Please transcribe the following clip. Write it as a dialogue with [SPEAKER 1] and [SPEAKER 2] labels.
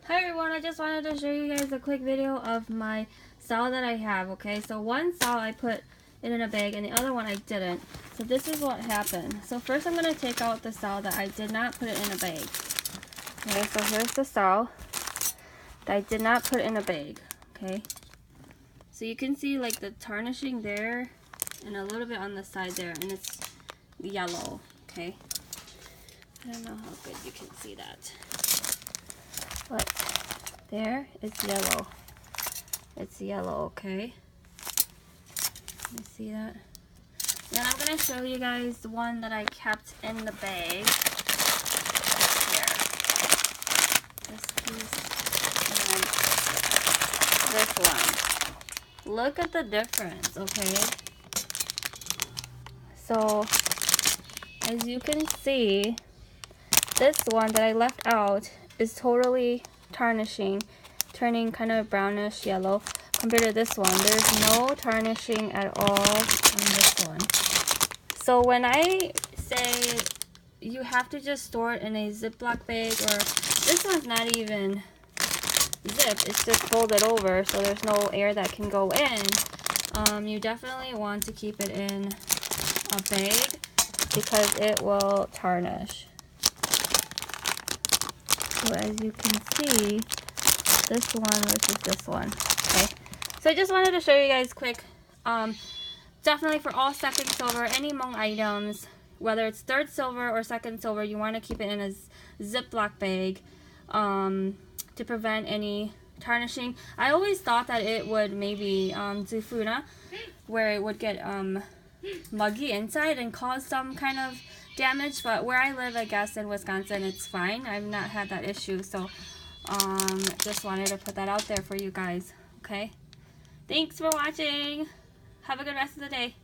[SPEAKER 1] Hi everyone, I just wanted to show you guys a quick video of my sal that I have, okay? So one sal I put it in a bag and the other one I didn't. So this is what happened. So first I'm going to take out the sal that I did not put it in a bag. Okay, so here's the sal that I did not put in a bag, okay? So you can see like the tarnishing there and a little bit on the side there, and it's yellow, okay? I don't know how good you can see that. But there, it's yellow. It's yellow, okay? You see that? Then I'm gonna show you guys the one that I kept in the bag. Here. This piece and this one. Look at the difference, okay? So, as you can see, this one that I left out is totally tarnishing, turning kind of brownish yellow compared to this one. There's no tarnishing at all on this one. So when I say you have to just store it in a Ziploc bag, or this one's not even zipped, it's just folded over so there's no air that can go in, you definitely want to keep it in a bag because it will tarnish. So as you can see, this one versus this one, okay? So I just wanted to show you guys quick, definitely for all second silver, any Hmong items, whether it's third silver or second silver, you want to keep it in a Ziploc bag to prevent any tarnishing. I always thought that it would maybe zifuna, where it would get muggy inside and cause some kind of damage, but where I live, I guess in Wisconsin, it's fine. I've not had that issue, so just wanted to put that out there for you guys. Okay, thanks for watching. Have a good rest of the day.